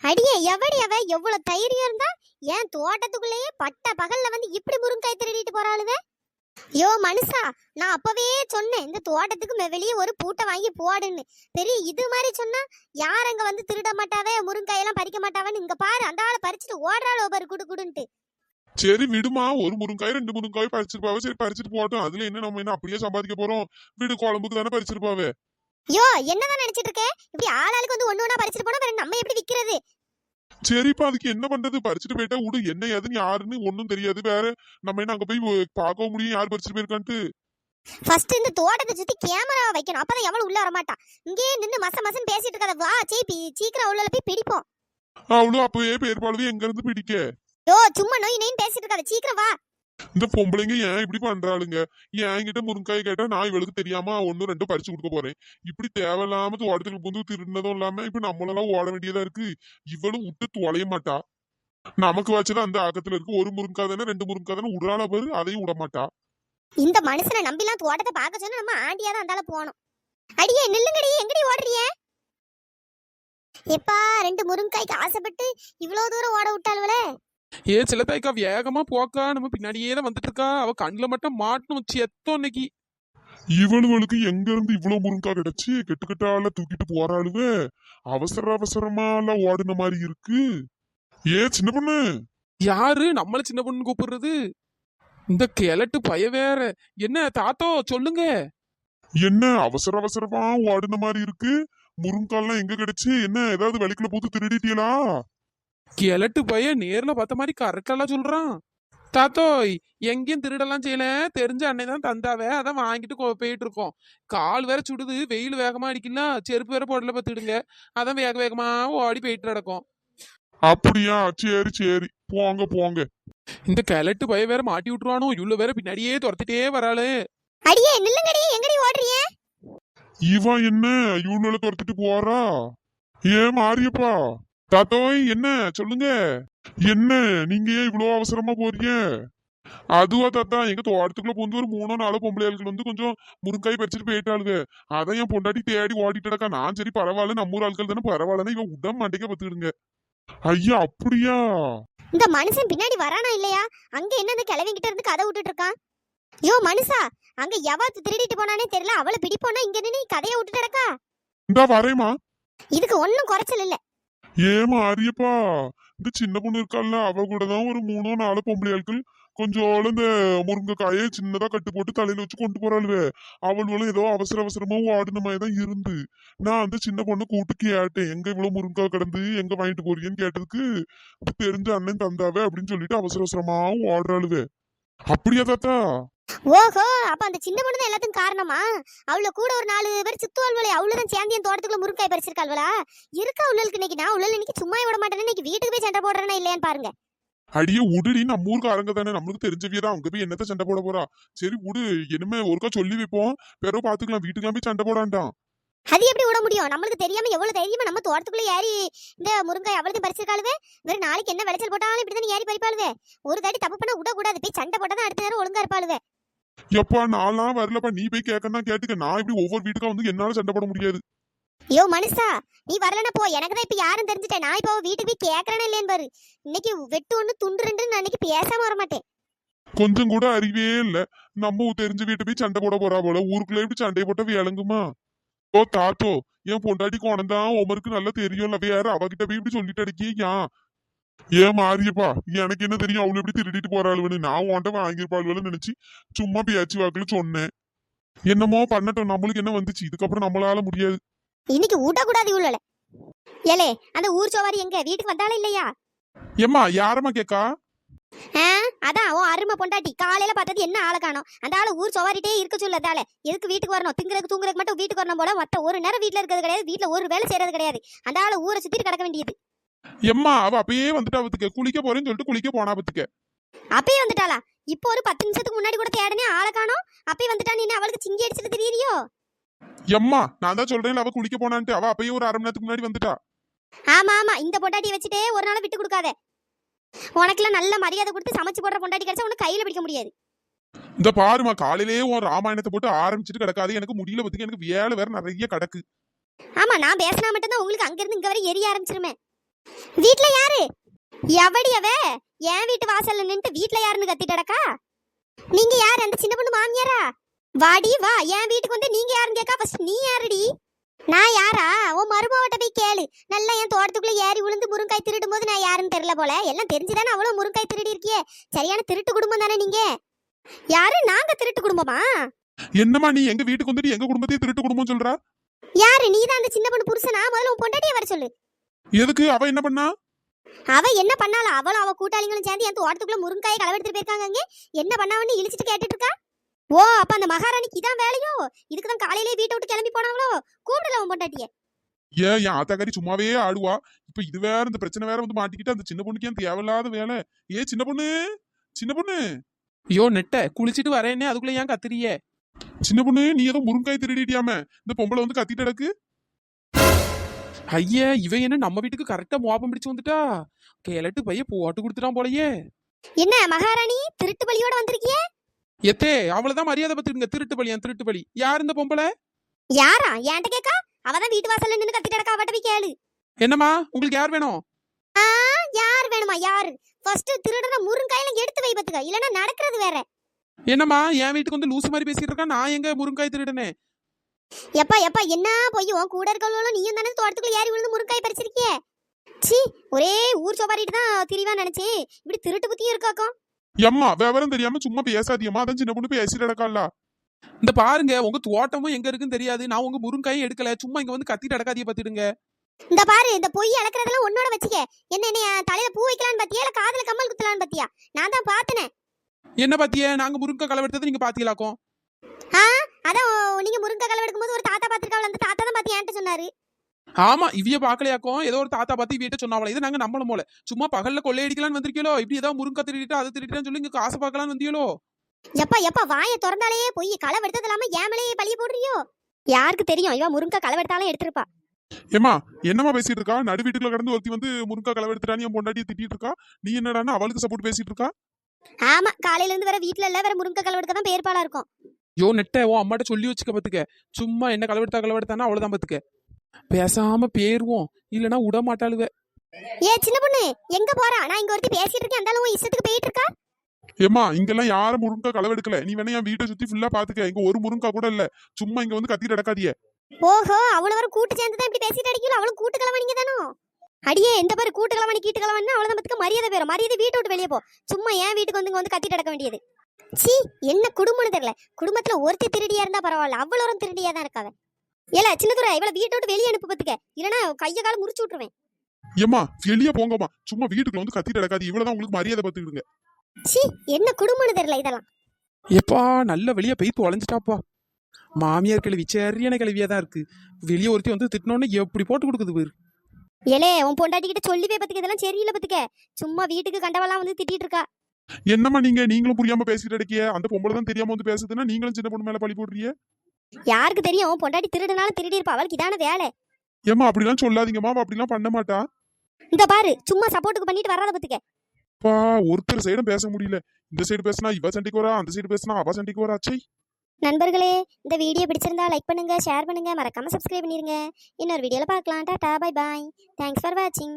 அடியே எவடி அவ எவ்வளவு தைரியம் இருந்தா ஏன் தோட்டத்துக்குள்ளேயே பட்ட பகல்ல வந்து இப்படி முருங்காய் திருடிட்டு போறாளுவே. யோ மனுஷா, நான் அப்பவே சொன்னேன் இந்த தோட்டத்துக்கு வெளியே ஒரு பூட்டை வாங்கி போடுன்னு. பெரிய இது மாதிரி சொன்னா யார் அங்க வந்து திருட மாட்டாவே, முருங்காயெல்லாம் பறிக்க மாட்டாவன்னு. இங்க பாரு, அந்த ஆளை பறிச்சுட்டு ஓடுறாள் ஒவ்வொரு குடு குடுன்ட்டு. சரி விடுமா, ஒரு முருங்காய் 2 முருங்காய் பறிச்சிருப்பாவ, சரி பறிச்சுட்டு போட்டோம். அதுல என்ன, நம்ம என்ன அப்படியே சம்பாதிக்க போறோம்? வீடு குழம்புக்கு தானே பறிச்சிருப்பாவே. யோ என்னதான் நினைச்சிட்டு இருக்க? இப்படி ஆளாளுக்கு வந்து ஒண்ணு ஒண்ணா பறிச்சுட்டு போனா வேற நம்ம எப்படி விக்கிறது? சரிப்பா, அதுக்கு என்ன பண்றது? பறிச்சுட்டு போயிட்டா விடு, என்ன ஏதுன்னு யாருன்னு ஒண்ணும் தெரியாது. வேற நம்ம என்ன அங்க போய் பார்க்கவும் முடியும் யார் பறிச்சுட்டு போயிருக்கான்ட்டு. ஃபர்ஸ்ட் இந்த தோட்டத்தை சுத்தி கேமரா வைக்கணும், அப்பதான் எவனும் உள்ள வர மாட்டான். இங்கே நின்று மசம் பேசிட்டு இருக்காத, வா சீக்கிரம் உள்ள போய் பிடிப்போம். அவளும் அப்பவே பேர்பாளுவே எங்க இருந்து பிடிக்க? யோ சும்மா நோய் நோயின்னு பேசிட்டு இருக்காத, சீக்கிரம் வா. இந்த பொம்பளைங்க ஏன் இப்படி பண்றாளுங்க? என்கிட்ட முருங்காய் கேட்டா நான் இவளுக்கு தெரியாம 1 2 பறிச்சு கொடுக்க போறேன். இப்படி தேவையில்லாம தோட்டத்துல புந்து திருடினதும் இல்லாம இப்ப நம்மளெல்லாம் ஓட வேண்டியதா இருக்கு. இவளும் விட்டு தொலைய மாட்டா. நமக்கு வச்சதான் அந்த ஆக்கத்துல இருக்கு. ஒரு முருங்கா தானே 2 முருங்கா தானே விடுறாளா பாரு, அதையும் விட மாட்டா. இந்த மனுஷனை நம்பிலாம் தோட்டத்தை பார்க்க சொன்னா நம்ம ஆண்டியா தான் அந்தால போனோம். அடியே நில்லுங்கடி, எங்கடி ஓடுறிய? எப்பா 2 முருங்காய்க்கு ஆசைப்பட்டு இவ்வளவு தூரம் ஓட விட்டாளுவலே. ஏ சிலத்தாய்க்கா, வேகமா போக்கா, நம்ம பின்னாடியே தான் வந்துட்டு இருக்கா. அவ கண்ணுல மட்டும் மாட்டணும் செத்தோம் இன்னைக்கு. இவளுக்கு எங்க இருந்து இவ்வளவு முருங்கா கிடைச்சு? கெட்டுக்கட்டால தூக்கிட்டு போறாளுவே. அவசரமா எல்லாம் ஓடுன மாதிரி இருக்கு. ஏ சின்ன பொண்ணு. யாரு நம்மள சின்ன பொண்ணு கூப்பிடுறது? இந்த கிழட்டு பய வேற. என்ன தாத்தோ சொல்லுங்க. என்ன அவசரமா ஓடுன மாதிரி இருக்கு? முருங்கால்லாம் எங்க கிடைச்சு? என்ன ஏதாவது வலிக்குள்ள போட்டு திருடிட்டீங்களா? கிழட்டு பைய நேர்ல பார்த்த மாதிரி கரெக்டெல்லாம் சொல்றான். தாத்தோய் எங்கேயும் திருடெல்லாம் செய்யல, தெரிஞ்ச அன்னை தான் தந்தாவே, அதான் வாங்கிட்டு போயிட்டு இருக்கோம். கால் வேற சுடுது, வெயில் வேகமா அடிக்கல, செருப்பு வேற போடல பார்த்துடுங்க. அதான் வேகமா ஓடி போயிட்டு நடக்கும். அப்படியா? சரி போங்க. இந்த கிழட்டு பைய வேற மாட்டி விட்டுருவானோ, இவ்வளவு வேற பின்னாடியே துரத்திட்டே வராளு. அடியே நில்லுங்கடி, எங்கடி ஓடுறிய? இவன் என்ன இவனால துரத்திட்டு போறா? ஏன் மாரியப்பா? தாத்தோய் என்ன சொல்லுங்க. என்ன நீங்க ஏன் இவ்வளவு அவசரமா போறீங்க? அதுவா தாத்தா, எங்க தோட்டத்துக்குள்ள போந்து ஒரு 3 4 பொம்பளையாள்கள் வந்து கொஞ்சம் முருங்காய் பறிச்சுட்டு போயிட்டாளுங்க. அதான் என் பொண்டாட்டி தேடி ஓடிட்டடக்கா. நான் சரி பரவாயில்ல, நம்ம ஊர் ஆட்கள் தானே பரவாயில்லன்னு இவன் உடம்பு மாட்டேங்க பத்துக்கிடுங்க. ஐயா அப்படியா? இந்த மனுஷன் பின்னாடி வரானா இல்லையா? அங்க என்ன இந்த கிழவிங்கிட்ட இருந்து கதை விட்டுட்டு இருக்கான்? யோ மனுஷா, அங்க எவாத்து திருடிட்டு போனானே தெரியல, அவளை பிடிப்போனா இங்க நின்று கதையை விட்டுட்டு கிடக்கா. இந்தா வரேமா. இதுக்கு ஒன்னும் குறைச்சல் இல்ல. ஏமா ஆரியப்பா, இந்த சின்ன பொண்ணு இருக்கால, அவ கூட தான் ஒரு 3 4 பொம்பளையாட்கள் கொஞ்சோள இந்த முருங்கைக்காயை சின்னதா கட்டு போட்டு தலையில வச்சு கொண்டு போறாளுவே. அவளும் ஏதோ அவசரமா ஓடின மாதிரிதான் இருந்து, நான் அந்த சின்ன பொண்ணு கூட்டு கேட்டேன், எங்க இவ்வளவு முருங்காய் கிடந்து எங்க வாங்கிட்டு போறீங்கன்னு கேட்டதுக்கு, தெரிஞ்ச அண்ணன் தந்தாவே அப்படின்னு சொல்லிட்டு அவசரமா ஓடுறாளுவே. அப்படியா தாத்தா? ஓஹோ, அப்ப அந்த சின்ன பொண்ணு தான் எல்லாத்துக்கும் காரணமா? அவள கூட ஒரு 4 பேர் சித்துவாள்வளே, அவளுதான் சேர்ந்து என் தோட்டத்துக்குள்ள முருங்காய் பறிச்சிருக்காள்வளா? இருக்கா உள்ளலுக்கு இன்னைக்கு. நான் உள்ளல இன்னைக்கு சும்மா விட மாட்டேன்னு இன்னைக்கு வீட்டுக்கு போய் சண்டை போடுறேன்னா இல்லையான்னு பாருங்க. அடியே உடுடி, நம்ம ஊருக்காரங்க தானே, நம்மளுக்கு தெரிஞ்சவியதான். அங்க போய் என்னத்த சண்டை போட போறா? சரி விடு, இனிமே ஒருக்கா சொல்லி வைப்போம், பிறகு பாத்துக்கலாம். வீட்டுக்கெல்லாம் போய் சண்டை போடாண்டாம். அது எப்படி விட முடியும்? நம்மளுக்கு தெரியாம எவ்வளவு தைரியமா நம்ம தோட்டத்துக்குள்ள ஏறி இந்த முருங்காய் அவளுக்கு பறிச்சிருக்காளுவே. வேற நாளைக்கு என்ன விளைச்சல் போட்டாலும் இப்படிதான் ஏறி பறிப்பாளுவே. ஒரு தாட்டி தப்பு பண்ண விடக்கூடாது, போய் சண்டை போட்டாதான் அடுத்த நேரம் ஒழுங்கா இருப்பாளுவே. எப்பா நான்லாம் வரலப்பா, நீ போய் கேட்கணும் கேட்டுக்க. நான் இப்படி ஒவ்வொரு வீட்டுக்கா வந்து என்னால சண்டை போட முடியாது. யோ மனுஷா, நீ வரலன்னா போ, எனக்கு தான் இப்ப யாரும் தெரிஞ்சுட்டேன். நான் இப்ப வீட்டுக்கு போய் கேட்கறேன்னு இல்லையான்னு பாரு. இன்னைக்கு வெட்டு 1 துண்டு 2 நான் இன்னைக்கு பேசாம வர மாட்டேன். கொஞ்சம் கூட அறிவே இல்ல. நம்ம தெரிஞ்ச வீட்டை போய் சண்டை போட போறா போல. ஊருக்குள்ள எப்படி சண்டை போட்ட விளங்குமா? ஓ தாத்தோ, என் பொண்டாட்டி கோணந்தான் உமருக்கு நல்லா தெரியும்ல, வேற அவகிட்ட போய் இப்படி சொல்லிட்டு அடிக்கியா? ஏன் மாரியப்பா, எனக்கு என்ன தெரியும் அவளு எப்படி திருடிட்டு போறாளுன்னு? நான் உன்ட்ட வாங்கிருப்பாளுன்னு நினைச்சு சும்மா பேச்சு வாக்குல சொன்னேன். என்னமோ பண்ணட்டும், நம்மளுக்கு என்ன வந்துச்சு? இதுக்கப்புறம் நம்மளால முடியாது. இன்னைக்கு ஊட்டக்கூடாது இவ்வளோ. ஏலே, அந்த ஊர் சோவாரி எங்க வீட்டுக்கு வந்தாலும் இல்லையா? ஏம்மா யாரம்மா கேக்கா? அதான் உன் அருமை பொண்டாட்டி காலையில பார்த்தது என்ன ஆளை காணோம். அந்த ஆளை ஊர் சோவாரிட்டே இருக்க சொல்லதால எதுக்கு வீட்டுக்கு வரணும்? திங்கிறதுக்கு தூங்குறதுக்கு மட்டும் வீட்டுக்கு வரணும் போல. மத்த ஒரு நேரம் வீட்டுல இருக்கிறது கிடையாது, வீட்டுல ஒரு வேலை செய்யறது கிடையாது. அந்த ஆளை ஊரை சுத்திட்டு கிடக்க வேண்டியது. எம்மா அவ அப்பயே வந்துட்டா பத்துக்க, குளிக்க போறேன்னு சொல்லிட்டு குளிக்க போனா பத்துக்க. அப்பயே வந்துட்டாளா? இப்போ ஒரு 10 நிமிஷத்துக்கு முன்னாடி கூட தேடனே ஆளை காணோம். அப்பயே வந்துட்டா, நீ அவளுக்கு சிங்கி அடிச்சிட்டு தெரியறியோ? எம்மா நான் தான் சொல்றேன், அவ குளிக்க போனான்ட்டு. அவ அப்பயே ஒரு 1/2 மணி நேரத்துக்கு முன்னாடி வந்துட்டா. ஆமா இந்த பொண்டாட்டியை வச்சுட்டே ஒரு நாள் விட்டு கொடுக்காத. உனக்குலாம் நல்ல மரியாதை கொடுத்து சமைச்சு போடுற பொண்டாட்டி கிடைச்சா உனக்கு கையில பிடிக்க முடியாது. இந்த பாருமா, காலையிலேயே உன் ராமாயணத்தை போட்டு ஆரம்பிச்சுட்டு கிடக்காது. எனக்கு முடியல பத்துக்க, எனக்கு வேலை வேற நிறைய கிடக்கு. ஆமா, நான் பேசினா மட்டும்தான் உங்களுக்கு அங்க இருந்து இங்க வரை எரிய ஆரம்பிச்சிருமே. வீட்ல யாரு? எவடியவ என் வீட்டு வாசல்ல நின்று வீட்ல யாருன்னு கத்திட்டு கிடக்கா? நீங்க யாரு? அந்த சின்ன பொண்ணு மாமியாரா? வாடி வா, என் வீட்டுக்கு வந்து நீங்க யாருன்னு கேட்கா. ஃபர்ஸ்ட் நீ யாருடி? நான் யாரா? உன் மருமவட்ட போய் கேளு. நல்லா என் தோட்டத்துக்குள்ள ஏறி விழுந்து முருங்காய் திருடும் போது நான் யாருன்னு தெரியல போல. எல்லாம் தெரிஞ்சுதானே அவ்வளவு முருங்காய் திருடி இருக்கியே. சரியான திருட்டு குடும்பம் தானே நீங்க. யாரு? நாங்க திருட்டு குடும்பமா? என்னம்மா நீ எங்க வீட்டுக்கு வந்துட்டு எங்க குடும்பத்தையே திருட்டு குடும்பம் சொல்றா? யாரு? நீதான் அந்த சின்ன பொண்ணு புருஷனா? முதல்ல உன் பொண்டாட்டியை வர சொல்லு. எதுக்கு? அவ என்ன பண்ணா? அவ என்ன பண்ணால? அவளும் அவ கூட்டாளிகளும் சேர்ந்து என் தோட்டத்துக்குள்ள முருங்காயை களவெடுத்துட்டு போயிருக்காங்க. என்ன பண்ணாவன்னு இழிச்சிட்டு கேட்டுட்டு இருக்கா. ஓ, அப்ப அந்த மகாராணிக்கு இதான் வேலையோ? இதுக்குதான் காலையிலே வீட்டை விட்டு கிளம்பி போனாங்களோ? கூப்பிடல உன் பொண்டாட்டிய. என் ஆத்தாக்காரி சும்மாவே ஆடுவா. இப்ப இது வேற இந்த பிரச்சனை வேற வந்து மாட்டிக்கிட்டு அந்த சின்ன பொண்ணுக்கு ஏன் தேவையில்லாத வேலை? சின்ன பொண்ணு, சின்ன பொண்ணு. ஐயோ நெட்ட குளிச்சிட்டு வரேன்னே அதுக்குள்ள ஏன் கத்துறியே? சின்ன பொண்ணு, நீ ஏதோ முருங்காய் திருடிட்டியாம இந்த பொம்பளை வந்து கத்திட்டு கிடக்கு. ஐயா இவ என்ன நம்ம வீட்டுக்கு கரெக்டா மோப்பம் பிடிச்சு வந்துட்டா? கேலட்டு பைய போட்டு கொடுத்துட்டான் போலயே. என்ன மகாராணி திருட்டு பலியோட வந்திருக்கியே? எத்தே அவ்வளவுதான் மரியாதை பத்துருங்க. திருட்டு பலி, என் திருட்டு பலி. யார் இந்த பொம்பளை? யாரா? ஏன்ட்ட கேக்கா? அவதான் வீட்டு வாசல்ல நின்னு கத்திட்டு கிடக்கா. அவட்ட போய் கேளு. என்னம்மா உங்களுக்கு யார் வேணும்? ஆ, யார் வேணுமா? யாரு? ஃபர்ஸ்ட் திருடன முருங்காயில எடுத்து வை பத்துக்க, இல்லனா நடக்கிறது வேற. என்னம்மா என் வீட்டுக்கு வந்து லூசு மாதிரி பேசிட்டு இருக்கா? நான் எங்க முருங்காய் திருடனே? எப்பா எப்பா, என்ன போய் உன் கூட இருக்கவங்களும் நீயும் தானே தோட்டத்துக்குள்ள ஏறி விழுந்து முருங்காய் பறிச்சிருக்கியே. சி, ஒரே ஊர் சோபாரிட்டு தான் திரிவா நினைச்சேன். இப்படி திருட்டு புத்தியும் இருக்காக்கும். எம்மா விவரம் தெரியாம சும்மா பேசாதியம்மா. அதான் சின்ன பொண்ணு பேசிட்டு கிடக்காளா. இந்த பாருங்க, உங்க தோட்டமும் எங்க இருக்குன்னு தெரியாது. நான் உங்க முருங்காயும் எடுக்கல. சும்மா இங்க வந்து கத்திட்டு அடக்காதிய பாத்துடுங்க. இந்த பாரு, இந்த பொய் அளக்குறதெல்லாம் உன்னோட வச்சுக்க. என்ன தலையில பூ வைக்கலான்னு பாத்தியா, இல்ல காதுல கம்மல் குத்தலான்னு பாத்தியா? நான் தான் பாத்தனே. என்ன பாத்திய? நாங்க முருங்கை களவெடுத்ததை நீங்க பாத்தீங்களாக்கும்? ஆ, அதான் நீங்க முருங்கை களவெடுக்கும் போது ஒரு தாத்தா பாத்துருக்காவல, அந்த தாத்தா தான் பாத்தி என்கிட்ட சொன்னாரு. ஆமா, இவ்விய பாக்கலையாக்கும். ஏதோ ஒரு தாத்தா பார்த்து வீட்டை சொன்னாவல. இது நாங்க நம்மளும் போல சும்மா பகல்ல கொள்ளையடிக்கலான்னு வந்திருக்கீங்களோ? இப்படி ஏதாவது முருங்கை திருடிட்டு அதை திருடிட்டான்னு சொல்லி இங்க காசு பார்க்கலான்னு வந்தீங்களோ? எப்பா எப்பா, வாயை திறந்தாலே போய் களவெடுத்தது இல்லாம ஏன் மேலேயே பழிய போடுறியோ? யாருக்கு தெரியும் இவ முருங்கை களவெடுத்தாலும் எடுத்திருப்பா. ஏமா என்னமா பேசிட்டு இருக்கா? நடு வீட்டுக்குள்ள கடந்து ஒருத்தி வந்து முருங்கா களவெடுத்துட்டான்னு என் பொண்டாட்டியை திட்டிட்டு இருக்கா. நீ என்னடான்னு அவளுக்கு சப்போர்ட் பேசிட்டு இருக்கா? ஆமா, காலையில இருந்து வேற வீட்டுல இல்ல, வேற முருங்கை களவெடுக்க தான் பேர்பாலா இருக்கும். யோ நெட்ட, உன் அம்மாட்ட சொல்லி வச்சுக்க பாத்துக்க. சும்மா என்ன களவெடுத்தானா அவ்வளவுதான் பாத்துக்க. பேசாம பேருவோம், இல்லனா விட மாட்டாளுவ. ஏ சின்ன பொண்ணு, எங்க போறா? நான் இங்க ஒருத்தி பேசிட்டு இருக்கேன், அந்த அளவு இஷ்டத்துக்கு போயிட்டு இருக்கா. ஏமா இங்கெல்லாம் யாரும் முருங்கா களவெடுக்கல. நீ வேணா என் வீட்டை சுத்தி ஃபுல்லா பாத்துக்க. இங்க ஒரு முருங்கா கூட இல்ல. சும்மா இங்க வந்து கத்திட்டு அடக்காதிய. ஓஹோ, அவ்வளவு வர கூட்டு சேர்ந்து தான் இப்படி பேசிட்டு அடிக்கல. அவளும் கூட்டு கிளவணிங்க தானோ? அடியே, இந்த பாரு, கூட்டு கிளவணி கீட்டு கிளவணி அவ்வளவுதான் பத்துக்க. மரியாதை பேரும், மரியாதை வீட்டை விட்டு வெளியே போ. சும்மா என் வீட்டுக்கு வந்து கத்திட்டு அடக்க வேண்டியது. சி, என்ன குடும்பம்னு தெரியல. குடும்பத்துல ஒருத்தி திருடியா இருந்தா பரவாயில்ல, அவ்வளோ திருடியா தான் இருக்காவ. ஏல சின்னதுரை, இவளை வீட்டை விட்டு வெளியே அனுப்பு பத்துக்க, இல்லனா கைய கால முறிச்சு விட்டுருவேன். ஏமா வெளியே போங்கம்மா. சும்மா வீட்டுக்குள்ள வந்து கத்திட்டு அடக்காது. இவ்வளவுதான் உங்களுக்கு மரியாதை பத்துக்கிடுங்க. சி, என்ன குடும்பம்னு தெரியல இதெல்லாம். எப்பா நல்ல வெளியே போய் தொலைஞ்சிட்டாப்பா. மாமியார் கிழவி சரியான கிழவியா தான் இருக்கு. வெளியே ஒருத்தி வந்து திட்டினோன்னு எப்படி போட்டு கொடுக்குது பேரு. ஏலே, உன் பொண்டாட்டி கிட்ட சொல்லி போய் பத்துக்க, இதெல்லாம் சரியில்லை பத்துக்க. சும்மா வீட்டுக்கு கண்டவெல்லாம் வந்து திட்டிட்டு இருக்கா. என்னம்மா நீங்களும் புரியாம பேசிட்டு அடிக்கிய? அந்த பொம்பளை தான் தெரியாம வந்து பேசுதுன்னா நீங்களும் சின்ன பொண்ணு மேல பழி போடுறீங்க. யாருக்கு தெரியும்? உன் பொண்டாட்டி திருடுனாலும் திருடி இருப்பா. அவளுக்கு இதான வேலை. ஏமா அப்படிலாம் சொல்லாதீங்கம்மா. அவ அப்படிலாம் பண்ண மாட்டா. இந்த பாரு, சும்மா சப்போர்ட்டுக்கு பண்ணிட்டு வராத பத்துக்க. பா, ஒருத்தர் சைடும் பேச முடியல. இந்த சைடு பேசினா இவ சண்டைக்கு வரா, அந்த சைடு பேசினா அவ சண்டைக்கு வரா. சை. நண்பர்களே, இந்த வீடியோ பிடிச்சிருந்தா லைக் பண்ணுங்க, ஷேர் பண்ணுங்க, மறக்காம சப்ஸ்கிரைப் பண்ணிருங்க. இன்னொரு வீடியோல பார்க்கலாம். Tata, bye bye. Thanks for வாட்சிங்.